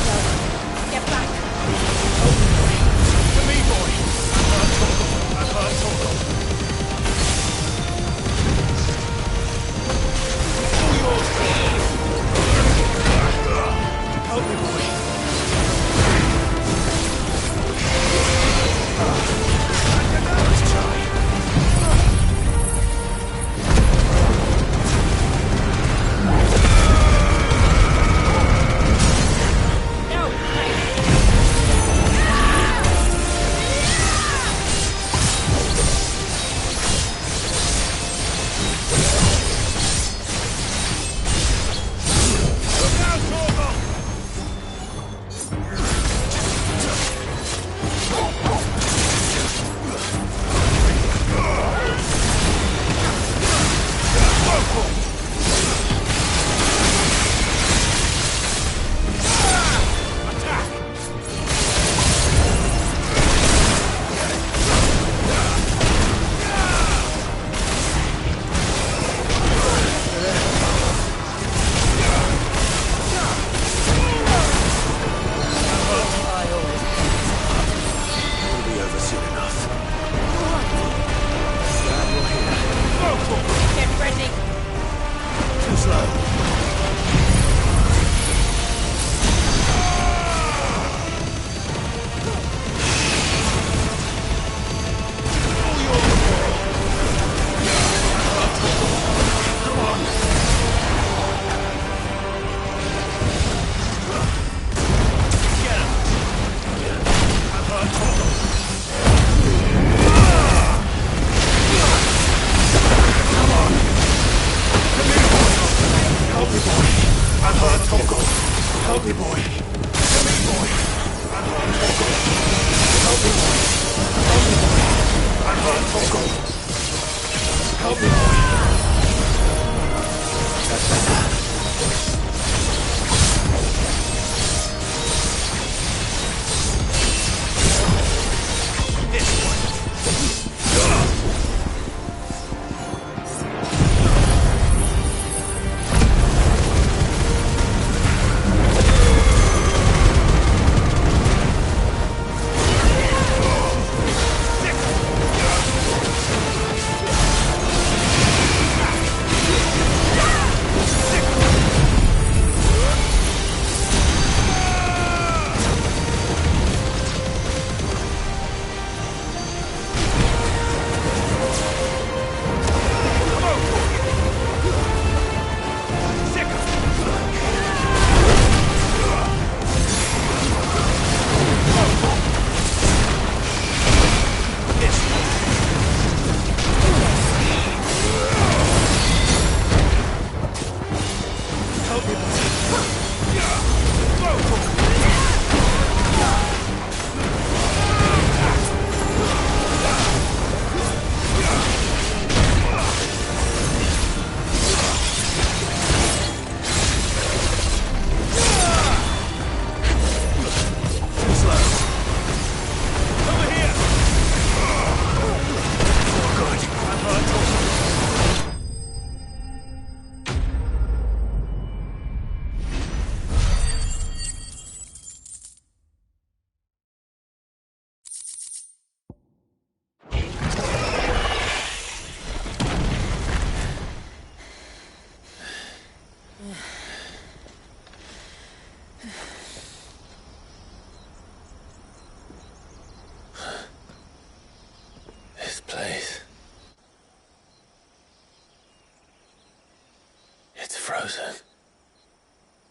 Speaker 2: frozen.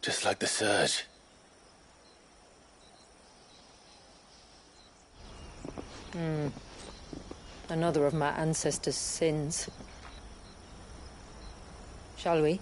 Speaker 2: Just like the surge.
Speaker 10: Another of my ancestors' sins. Shall we?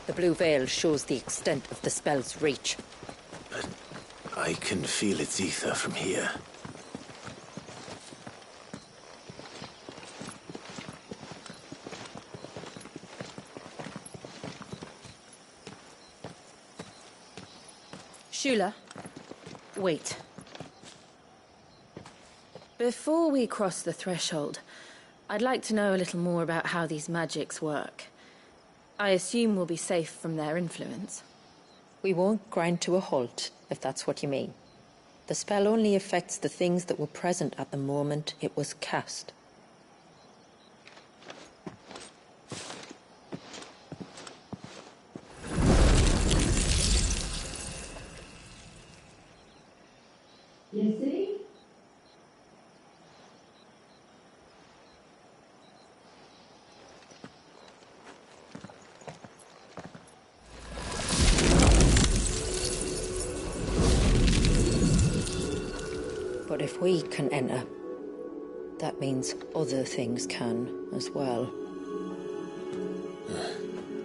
Speaker 10: The blue veil shows the extent of the spell's reach.
Speaker 2: But I can feel its ether from here.
Speaker 3: Shula, wait. Before we cross the threshold, I'd like to know a little more about how these magics work. I assume we'll be safe from their influence.
Speaker 10: We won't grind to a halt, if that's what you mean. The spell only affects the things that were present at the moment it was cast.
Speaker 13: You see?
Speaker 10: But if we can enter, that means other things can as well.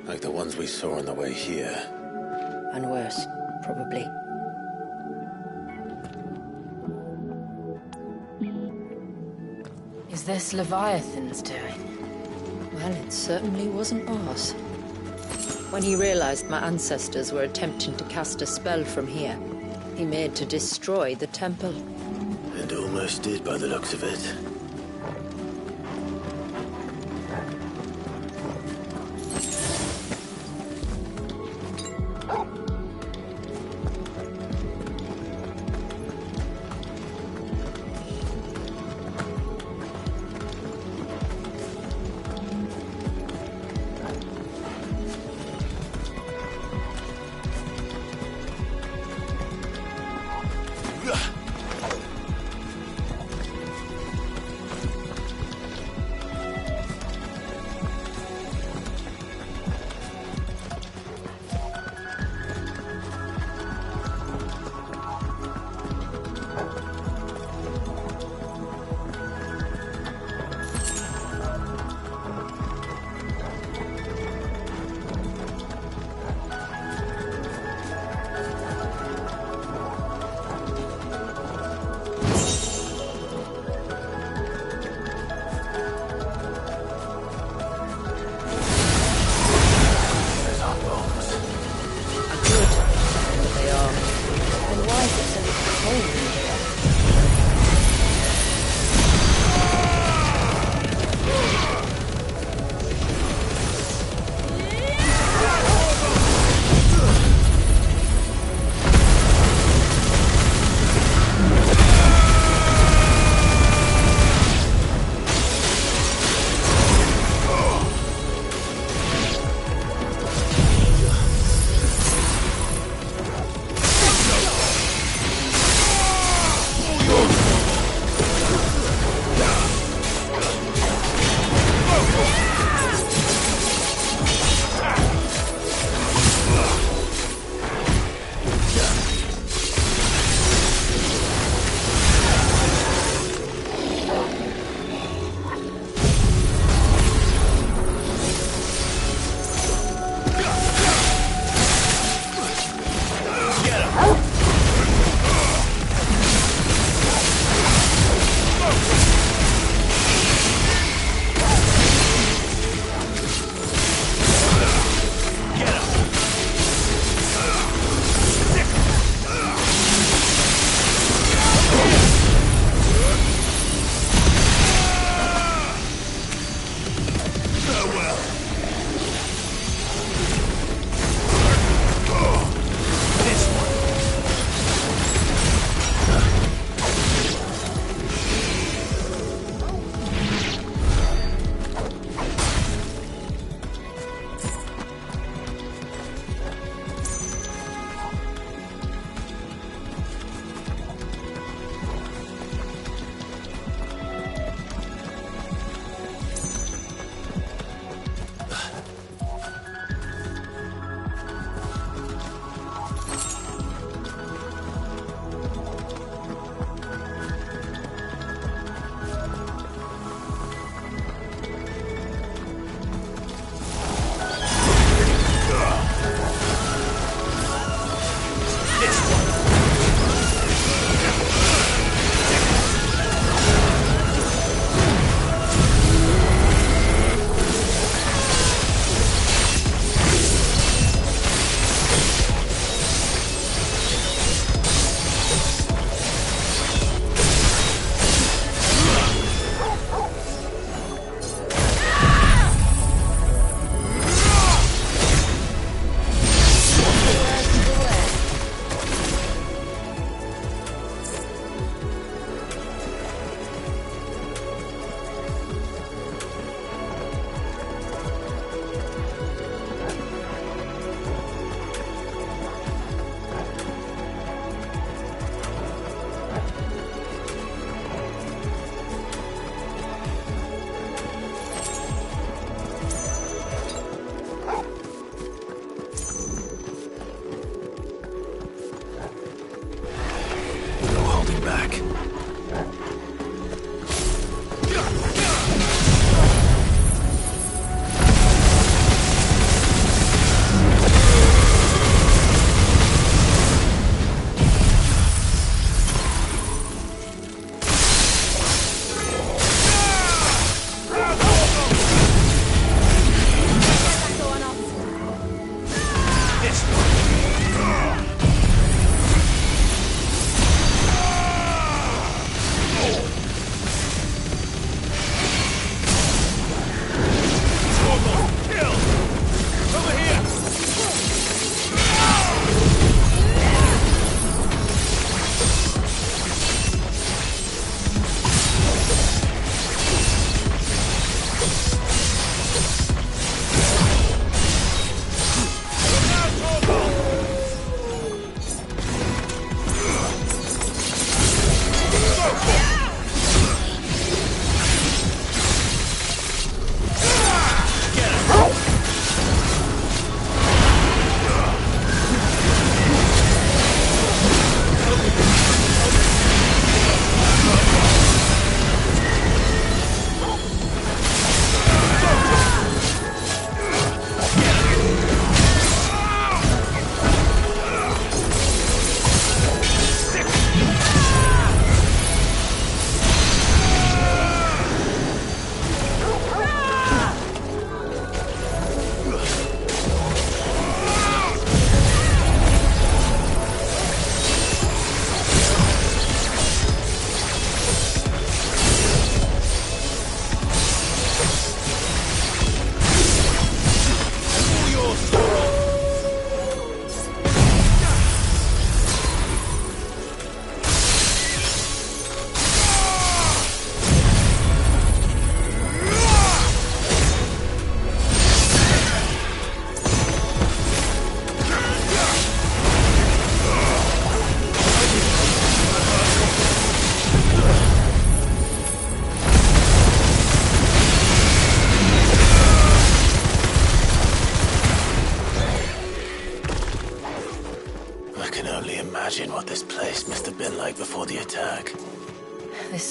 Speaker 2: Like the ones we saw on the way here.
Speaker 10: And worse, probably.
Speaker 3: Is this Leviathan's doing?
Speaker 10: Well, it certainly wasn't ours. When he realized my ancestors were attempting to cast a spell from here, he made to destroy the temple.
Speaker 2: And almost did by the looks of it.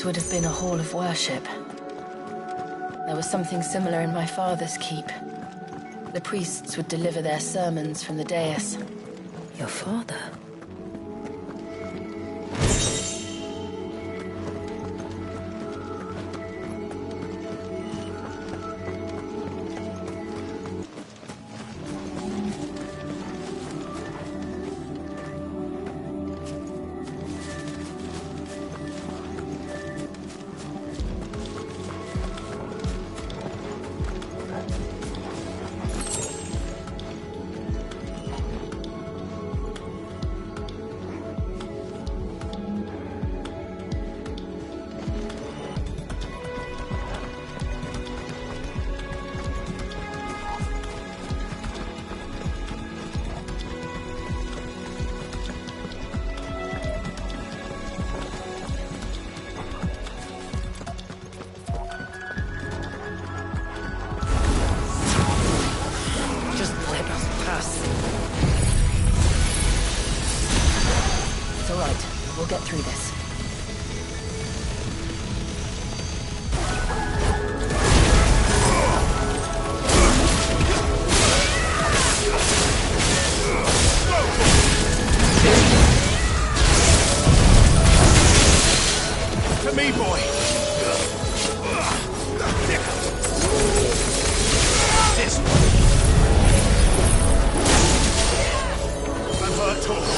Speaker 14: would have been a hall of worship. There was something similar in my father's keep. The priests would deliver their sermons from the dais.
Speaker 10: Your father?
Speaker 14: Get through this.
Speaker 8: To me, boy. This one. I'm hurt, too.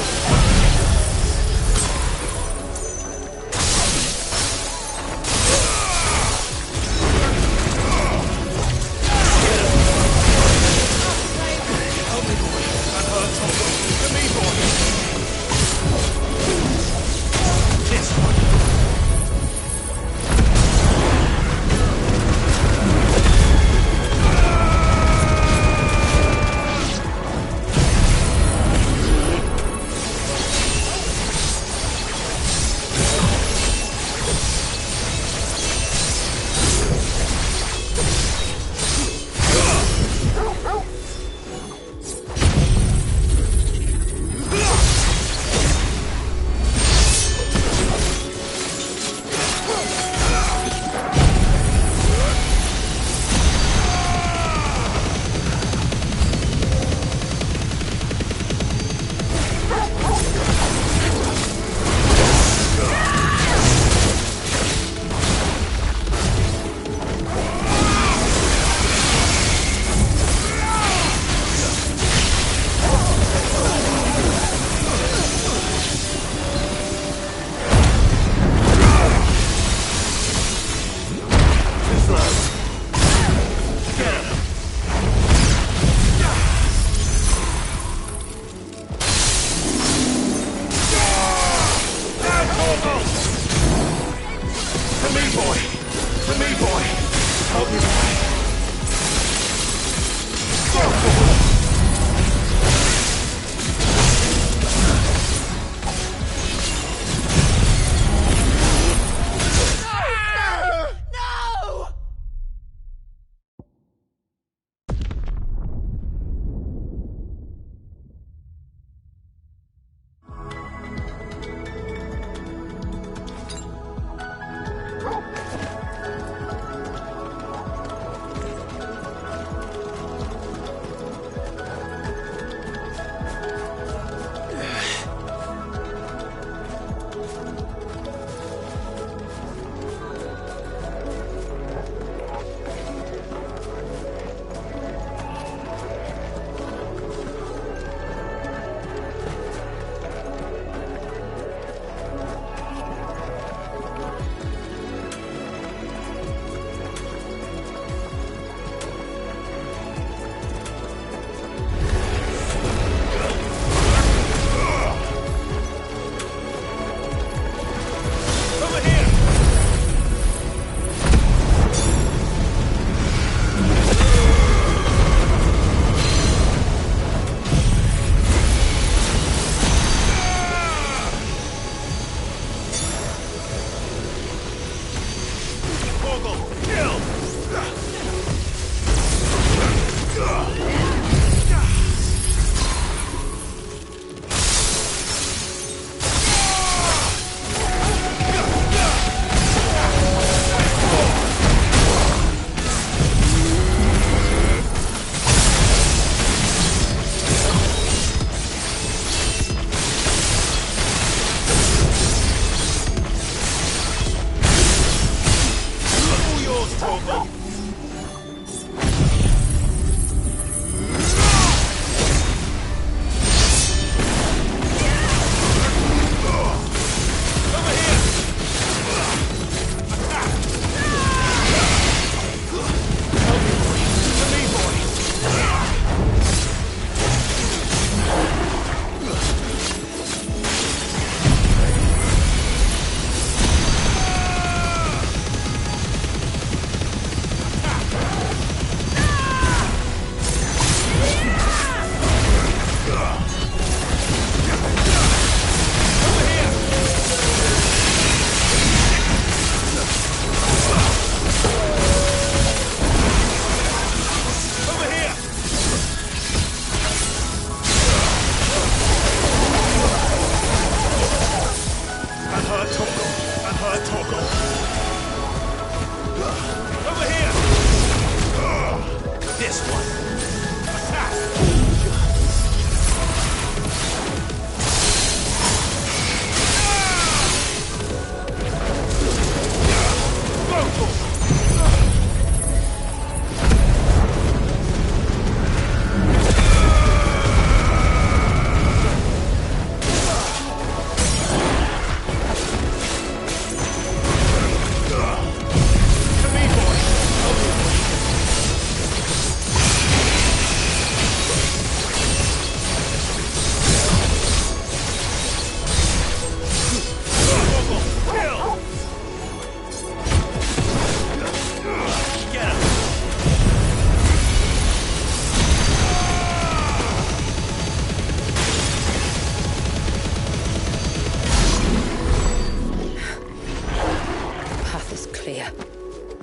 Speaker 8: Toggle.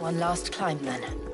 Speaker 6: One last climb, then.